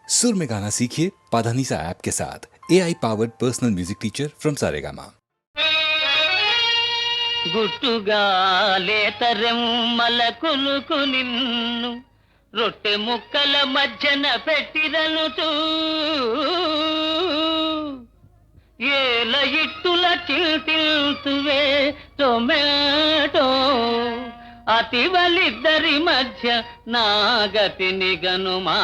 सुर में गाना सीखिए पाधानीसा ऐप के साथ। AI powered personal music teacher from Saregama. గుట్టుగా లేతరెమ్మల కులుకు నిన్ను రొట్టె ముక్కల మధ్యన పెట్టిరనుచూ ఏల ఇట్టుల చిల్తిల్తువే టొమాటో అతివలిద్దరి మధ్య నాగతిని గనుమా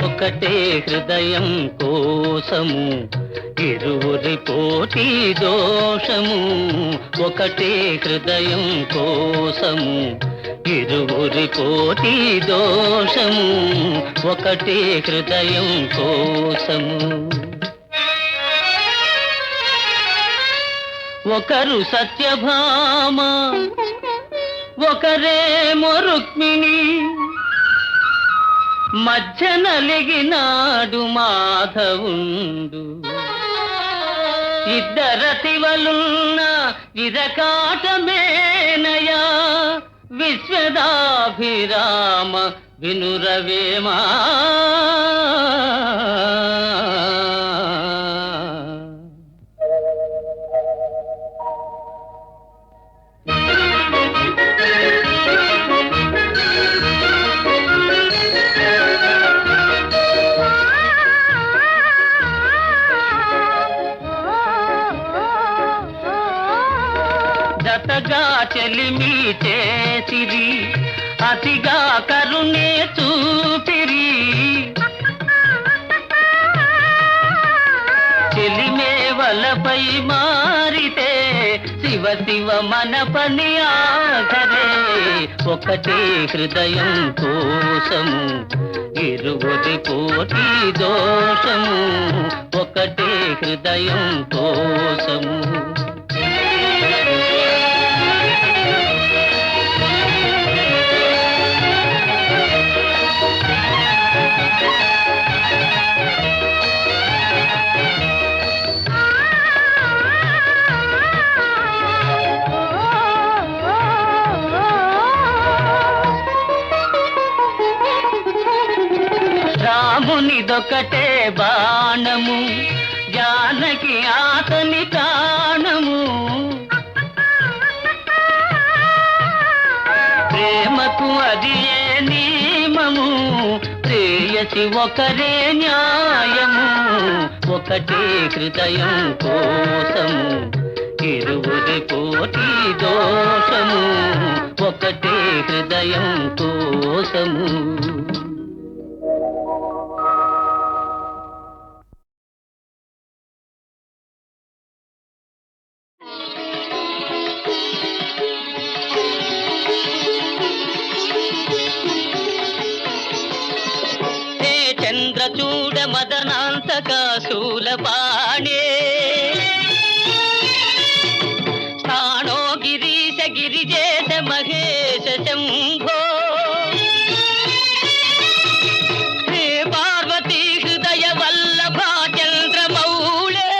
ఒకటే హృదయం కోసము ఇరువురి పోటీ దోషము ఒకటే హృదయం కోసము ఇరువురి పోటీ దోషము ఒకటే హృదయం కోసము ఒకరు సత్యభామ ఒకరేమో రుక్మిణి మధ్య నలిగినాడు మాధవుండు ఇద్దరతివలున్న ఇరకాటమేనయా విశ్వదాభిరామ వినురవేమా జతగా చెలిమి చేసిరి అతిగా కరుణే చూపిరి చెలిమే వలపై మారితే శివ శివ మన పని ఆఖరే ఒకటే హృదయం కోసము ఇరువురి పోటీ దోషము ఒకటే హృదయం కోసము రామునిదొకటే బాణము జానకి ఆతని ప్రాణము ప్రేమకు అది ఏ నియమము ప్రేయసి ఒకరే న్యాయము ఒకటే హృదయం కోసము ఇరువురి పోటీ దోషము ఒకటే హృదయం కోసము చంద్రచూడ మదనాంతక శూలపాణే స్థాణో గిరీశ గిరిజేశ మహేశ శంభో హే పార్వతీ హృదయ వల్లభ చంద్రమౌళే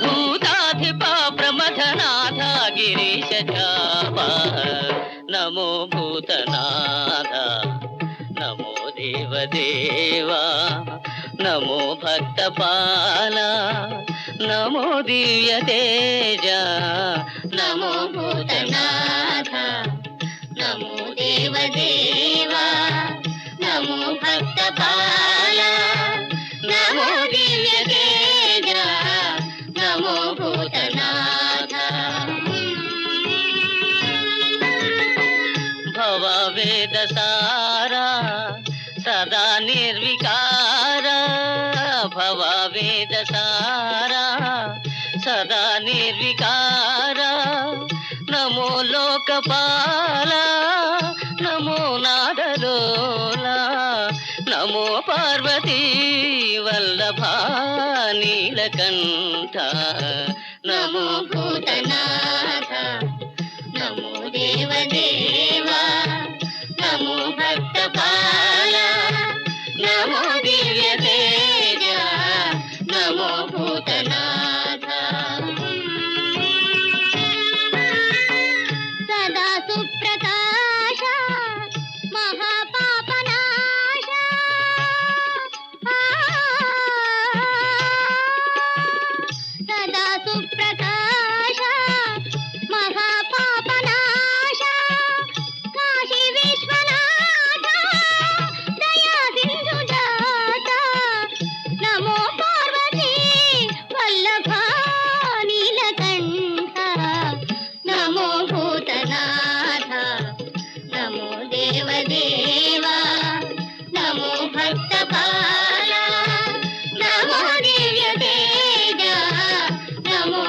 భూతాధిప ప్రమథనాథ గిరీశ చాపా నమో భూతనాథ నమో దేవదేవా నమో భక్తపాల నమో దివ్య తేజ నమో భూతనాథ నమో దేవదేవా నమో భక్తపాల నమో దివ్య తేజ నమో భూతనాథ భవవేద సారా సదా నిర్వికార భవవేద సారా సదా నిర్వికార నమో లోకపాల నమో నాదలోల నమో పార్వతీ వల్లభా నీలకంఠ నమో భూతనాథ దేవదేవా నమో భక్తపాల నమో దివ్య తేజ నమో భూతనాథ సదా సుప్రకాశ మహాపాపనాశ సదా సుప్రకాశ మహాపాపనాశ కాశీ విశ్వనాథ దయా సింధు జాత నమో పార్వతీ వల్లభ నీలకంఠ నమో భూతనాథ నమో దేవదేవా నమో భక్తపాల నమో దివ్య తేజ నమో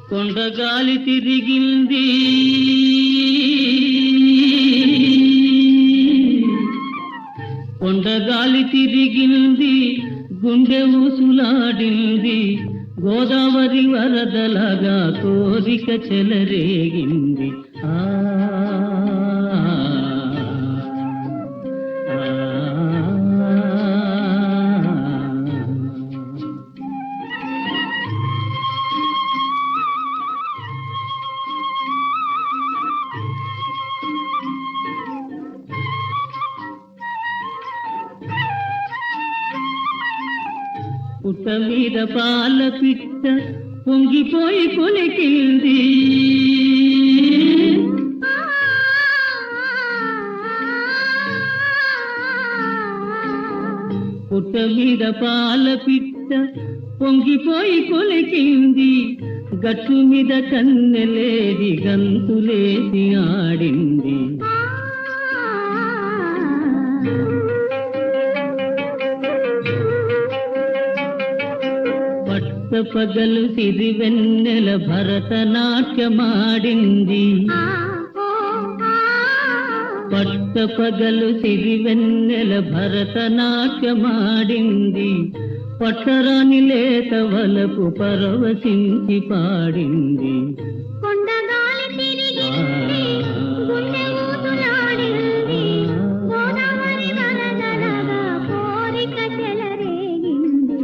కొండగాలి తిరిగింది కొండగాలి తిరిగింది గుండె ఊసులాడింది గోదావరి వరదలాగా కోరిక చెలరేగింది ఆ పుట్ట మీద పాల పిట్ట పొంగిపోయి కొలికింది పుట్ట మీద పాల పిట్ట పొంగిపోయి కొలికింది గట్టు మీద కన్నెలేది గంతులేసి ఆడింది పగలు సిరివెన్నెల భరతనాట్యమాడింది పట్ట పగలు సిరివెన్నెల భరతనాట్యమాడింది పట్టరాని లేత వలపు పరవశించి పాడింది కొండగాలి తిరిగింది గుండె ఊసులాడింది గోదావరి వరదలాగా కోరిక చెలరేగింది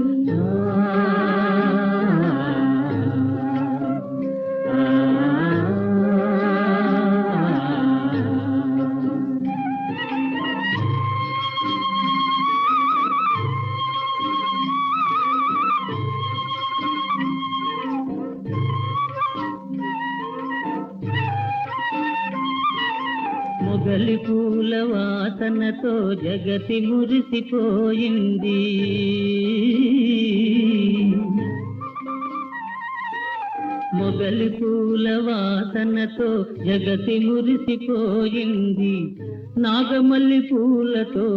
మొగలి పూల వాసనతో జగతి మురిసిపోయింది మొగలి పూల వాసనతో జగతి మురిసిపోయింది నాగమల్లి పూలతో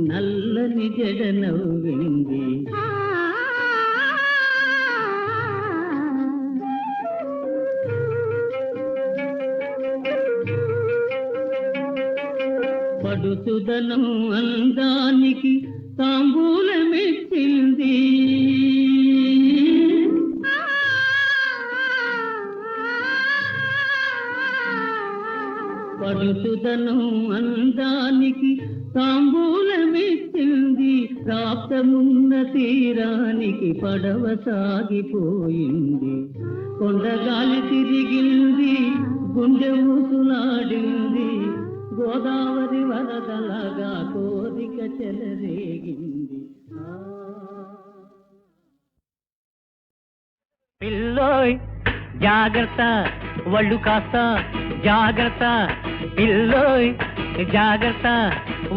నల్లని జడ నవ్వింది పడుచుదనం అందానికి తాంబూలమెచ్చింది పడుచుదనం అందానికి తాంబూలమెచ్చింది ప్రాప్తమున్న తీరానికి పడవ సాగిపోయింది కొండగాలి తిరిగింది గుండె ఊసులాడింది గోదావరి వరదలాగా కోరిక చెలరేగింది పిల్లోయ్ జాగ్రత్త ఒళ్ళు కాస్త జాగ్రత్త పిల్లోయ్ జాగ్రత్త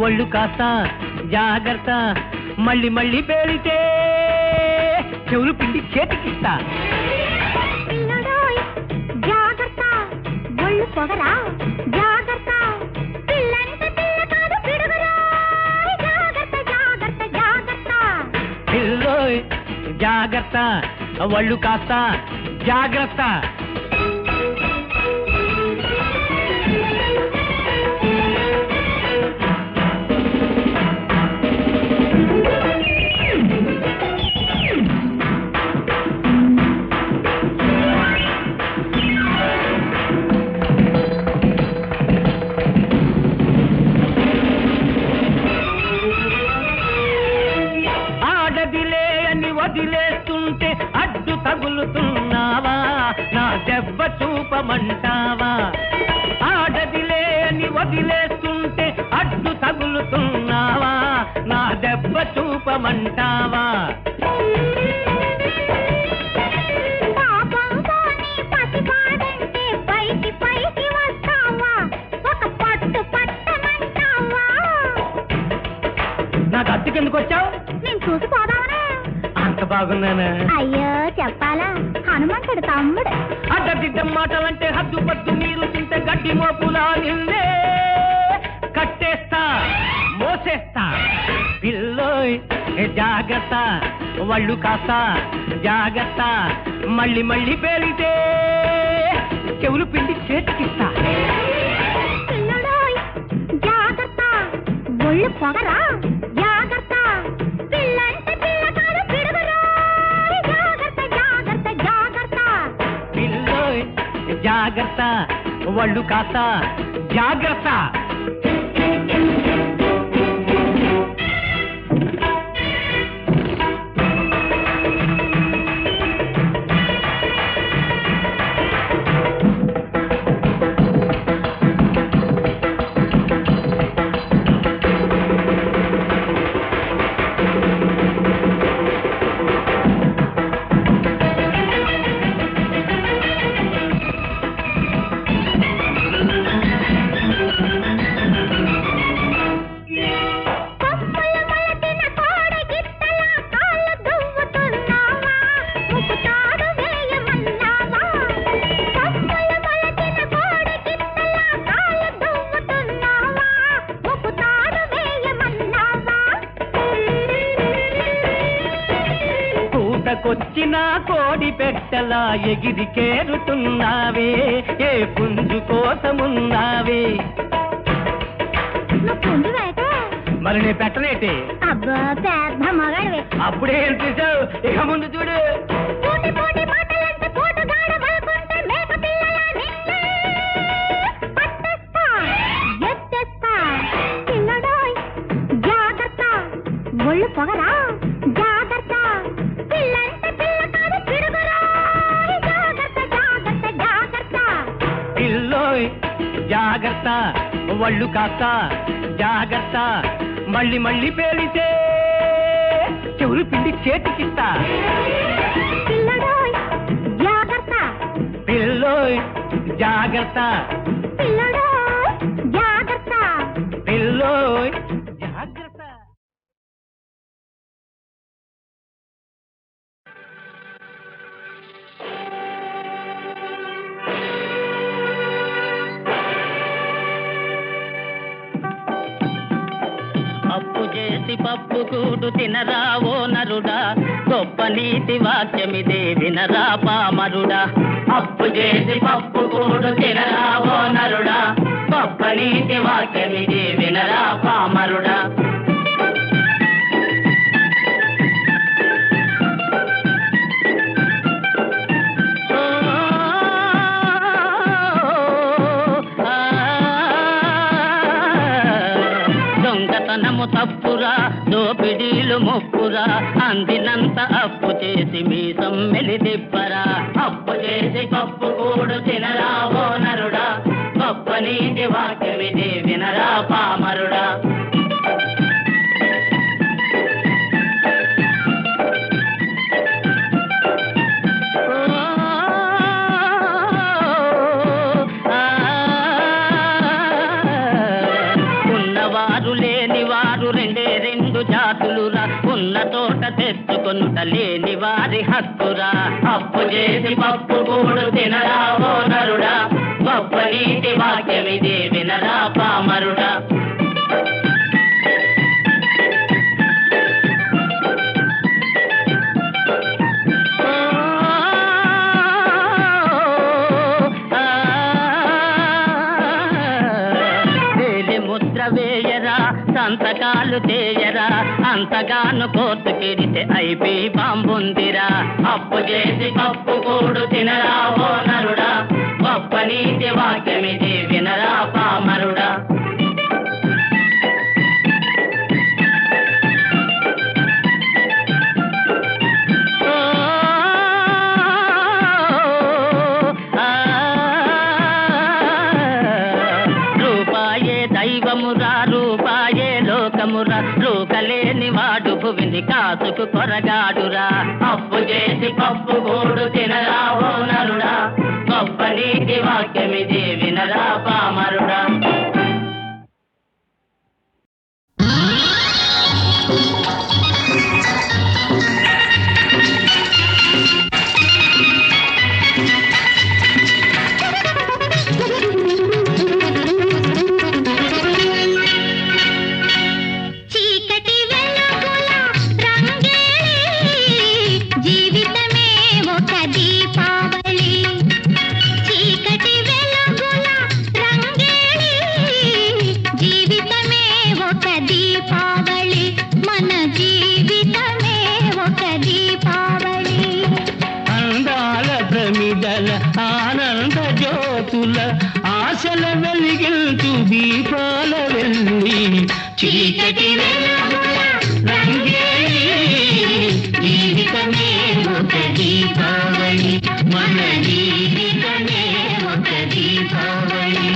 ఒళ్ళు కాస్త జాగ్రత్త మళ్ళీ మళ్ళీ పేలితే చెవులు పిండి చేతికిస్తా జాగ్రత్త ఒళ్ళు పొగరా జాగ్రత్త పిల్లంత పిల్ల కాదు పిడుగురా జాగ్రత్త జాగ్రత్త జాగ్రత్త పిల్లోయ్ జాగ్రత్త ఒళ్ళు కాస్త జాగ్రత్త వదిలేస్తుంటే అడ్డు తగులుతున్నావా నా దెబ్బ చూపమంటావా ఆడదిలే అని వదిలేస్తుంటే అడ్డు తగులుతున్నావా నా దెబ్బ చూపమంటావా నాకు అద్దెకెందుకు వచ్చావు నేను చూసి పోదామనే. అంత బాగున్నానా అయ్యో చెప్పాలా, హనుమంతుడు తమ్ముడు. అడ్డదిడ్డం మాటలంటే హద్దు పద్దు మీరు తింటే గడ్డి మోపులా నిన్నే కట్టేస్తా మోసేస్తా పిల్లోయ్ జాగ్రత్త వాళ్ళు కాస్త జాగ్రత్త మళ్ళీ మళ్ళీ పేలితే చెవులు పిండి చేతికిస్తా పిల్లడోయ్ జాగ్రత్త, ఒళ్ళు పొగరా జాగ్రత్త, పిల్లంటే పిల్ల కాదు పిడుగురా జాగ్రత్త జాగ్రత్త జాగ్రత్త. పిల్లోయ్ జాగ్రత్త వాళ్ళు కాస్త జాగ్రత్త కొచ్చిన కోడి పెట్టలా ఎగిరి కేరుతున్నావే ఏ పుంజు కోసమున్నావే మరి నే పెట్టనేటి అబ్బా పెద్ద మగాడివే. అప్పుడే ఏం చూసావు ఇక ముందు చూడు పోటీ పోటీ మాటలంటే పోటుగాడ వరకుంటే మేక పిల్లలా నిన్నే పట్టేస్తా ఎత్తేస్తా. పిల్లడోయ్ జాగ్రత్త, ఒళ్ళు పొగరా జాగ్రత్త, పిల్లంటే పిల్ల కాదు పిడుగురా జాగ్రత్త జాగ్రత్త జాగ్రత్త. పిల్లోయ్ జాగ్రత్త వాళ్ళు కాస్త జాగ్రత్త మళ్ళీ మళ్ళీ పేలితే చెవులు పిండి చేతికిస్తా పిల్లడోయ్ జాగ్రత్త, పిల్లోయ్ జాగ్రత్త పిల్లడోయ్ జాగ్రత్త. పిల్లోయ్ జాగ్రత్త అప్పు చేసి పప్పు కూడు తినరావో నరుడా గొప్ప నీతి వాక్యమిదే వినరా పామరుడా అప్పు చేసి పప్పు కూడు తినరావో నరుడా గొప్ప నీతి వాక్యమిదే వినరా పామరుడా దొంగతనము తప్పురా దోపిడీలు ముప్పురా అందినంత అప్పు చేసి మీ సమ్మెలి దిబ్బరా అప్పు చేసి పప్పు కూడు తినరావో నరుడా గొప్ప నీతి వాక్యమిది వినరా పామరుడా జాతులురా ఉన్న తోట తెచ్చుకొనుట లేని వారి హక్కురా అప్పు చేసి పప్పు కూడు తినరావో నరుడా గొప్ప నీతి వాక్యమిది వినరా పామరుడా సంతకాలు చేయరా అంతగాను కోర్టుకెడితే ఐపీ బాంబుందిరా అప్పు చేసి పప్పు కూడు తినరావో నరుడా గొప్ప నీతి వాక్యమిది వినరా పామరుడా వాడు భువిని కాసుకు కొరగాడురా. అప్పు చేసి పప్పు కూడు తినరా ఓ నరుడా, గొప్ప నీతి వాక్యమిది వినరా పామరుడా. ఆనంద జ్యోతుల ఆశల వెలిగించు దీపాల వెళ్ళి చీకటి జీవితమే ఒక దీపావళి, మన జీవితమే ఒక దీపావళి.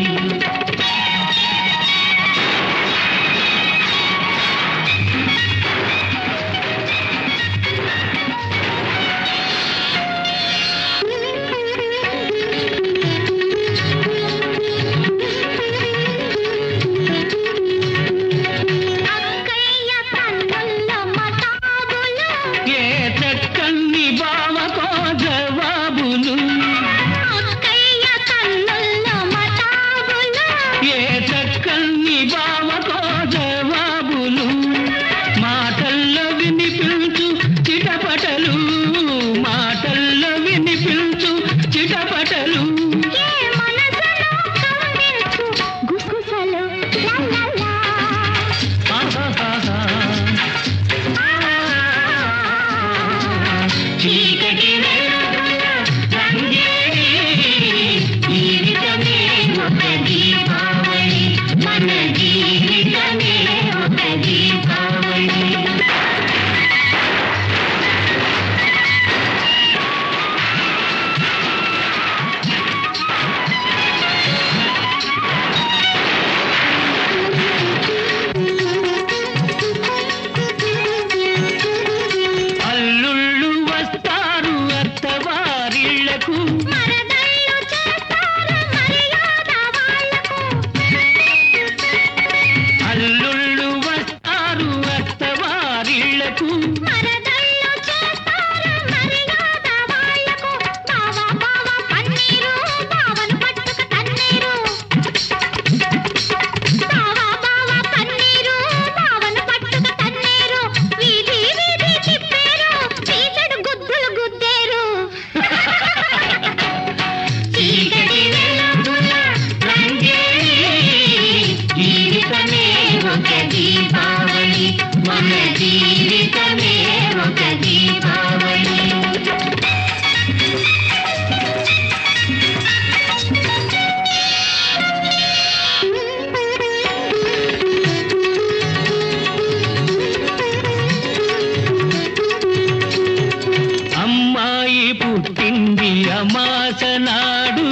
అమాసనాడు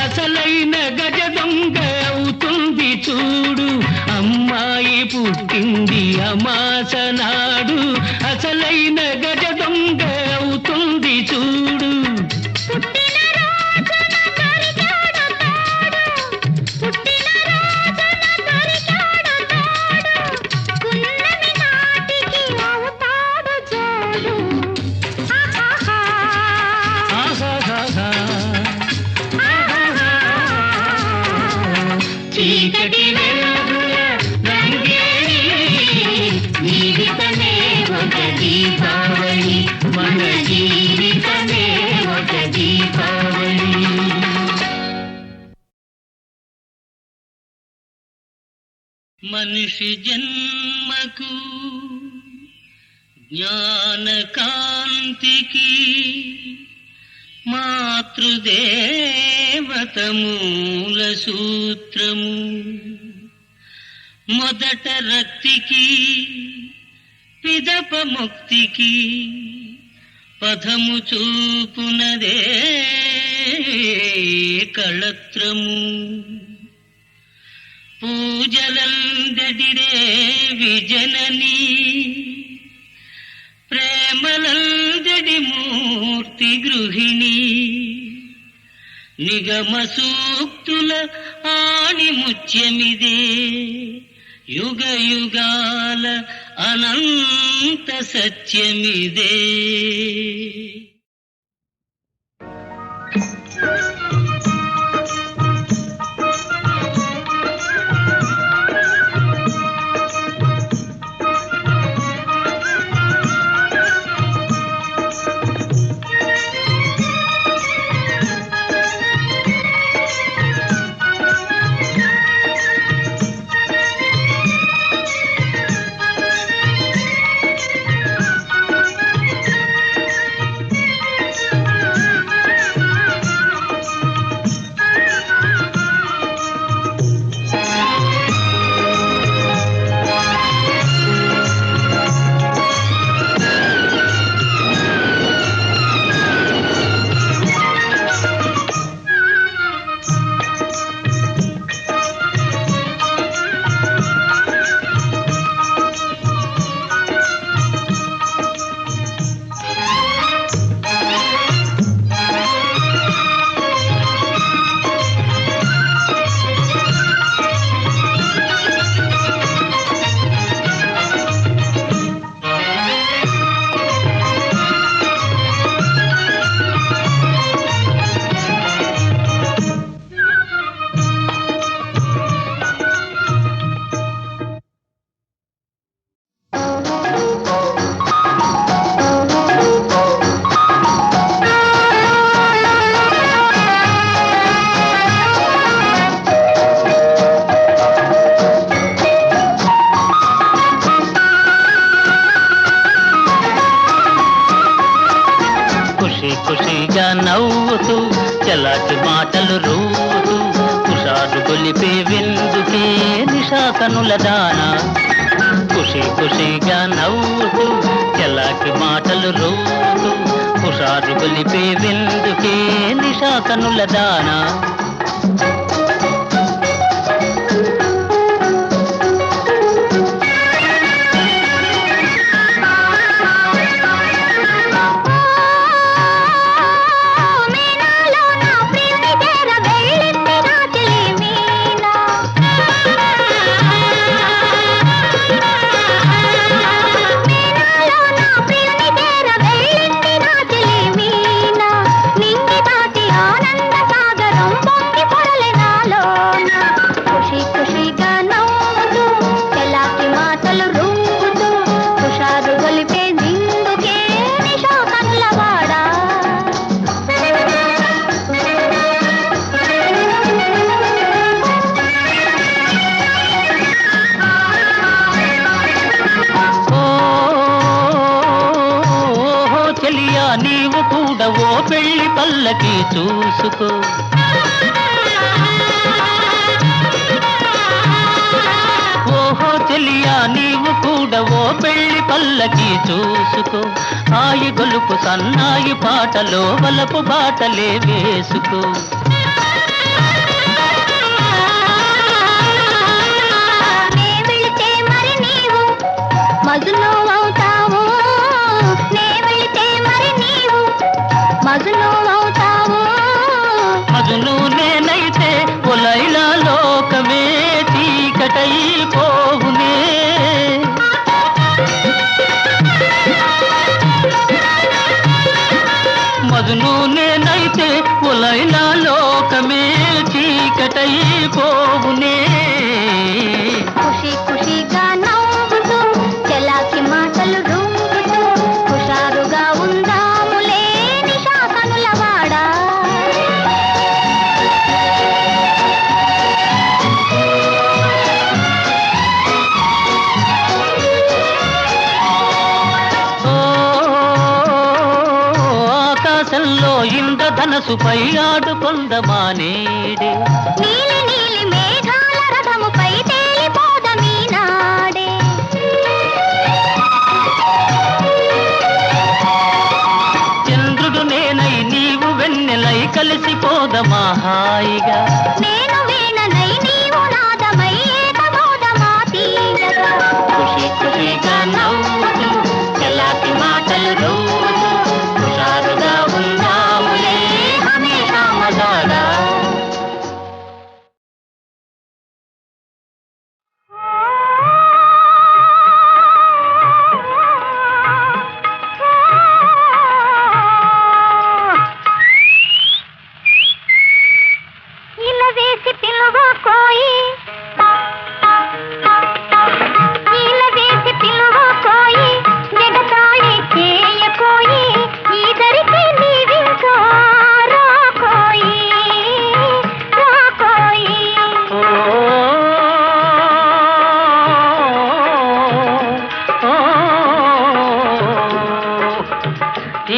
అసలైన గజ దొంగ అవుతుంది చూడు. అమ్మాయి పుట్టింది అమాసనాడు అసలైన గజ దొంగ అవుతుంది చూడు. చీకటి వెలుగుల రంగేలి జీవితమే ఒక దీపావళి, మన జీవితమే ఒక దీపావళి. మనిషి జన్మకు జ్ఞానకాంతికి మాతృదేవత మూల సూత్రము. మొదట రక్తికి పిదప ముక్తికి పథము చూపునదే కళత్రము. పూజలందడిరే విజనని ముక్తి గృహిణి నిగమ సూక్తుల ఆణి ముత్యమిదే యుగ యుగాల అనంత సత్యమిదే. ఖుషిగా నవ్వుతూ చలాకి మాటలు రూతూ కుషాదు గొలిపే విందుకే నిషా కనుల దానా. ఖుషిగా నవ్వుతూ చలాకి మాటలు రూతూ కుషాదు గొలిపే విందుకే నిషా కనుల దానా. నీవు కూడా ఓ పెళ్లి పల్లకి చూసుకో. ఓహో చెలియా నీవు కూడా ఓ పెళ్లి పల్లకి చూసుకో. హాయి గొలుపు సన్నాయి పాటలో వలపు బాటలే వేసుకో. మజును అవుతావు మజును నేనైతే ఒలైలా లోకమే చీకటైపోవునే. మజును నేనైతే ఒలైలా లోకమే చీకటైపోవునే. ఖుషిగా నవ్వుతూ చలాకి మాటలు రూపుతూ హుషారుగా ఉందాములే నిషా కనులవాడా. ఆకాశంలో ఇంద్రధనసుపై ఆడుకొందమానేడే. నీలి నీలి మేఘాల రథముపై తేలిపోదమీనాడే. చంద్రుడు నేనై నీవు వెన్నెలై కలిసిపోదమా హాయిగా. నేను వీణనై నీవు నాదమై ఏకమోదమా తీయగా. ఖుషిగా నవ్వుతూ చలాకి మాటలు రూతూ హుషారుగా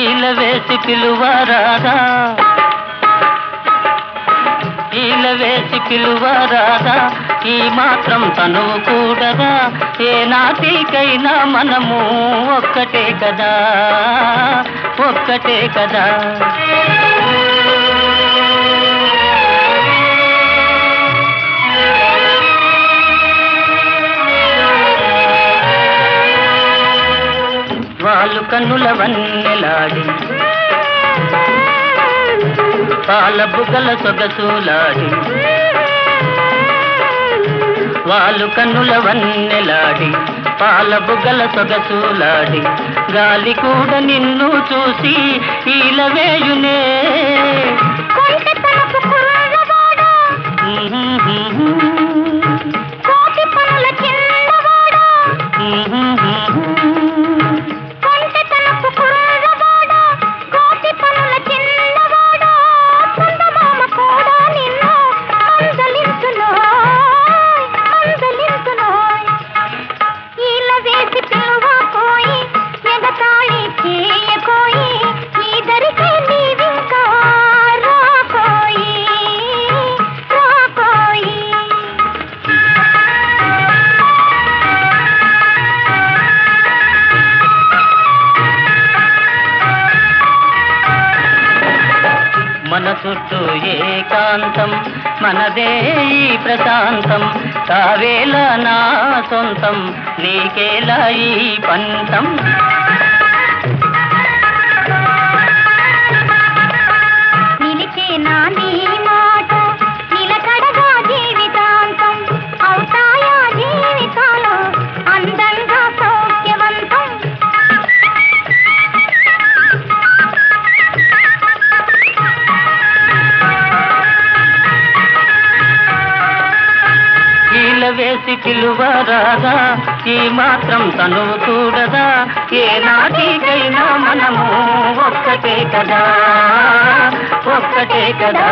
ఈల వేసి పిలువరాదా ఈల వేసి పిలువరాదా ఈ మాత్రం తనువు కూడదా ఏ నాటికైనా మనము ఒక్కటే కదా ఒక్కటే కదా వాళ్ళు కన్నుల వన్నెలాడి పాల బుగ్గల సొగసులాడి వాళ్ళు కన్నుల వన్నెలాడి పాల బుగ్గల సొగసులాడి గాలి కూడా నిన్ను చూసి ఈలవేయునే మన చుట్టూ ఏకాంతం మనదే ఈ ప్రశాంతం కావేళ నా సొంతం నీకేలా ఈ పంతం నిలిచే నా నీ మాట నిలకడగా జీవితాంతం అవుతాయా జీవితాలు అందంగా సౌఖ్యవంతం వేసి పిలువరాదా ఈ మాత్రం తనువు కూడదా ఏ నాటికైనా మనము ఒక్కటే కదా ఒక్కటే కదా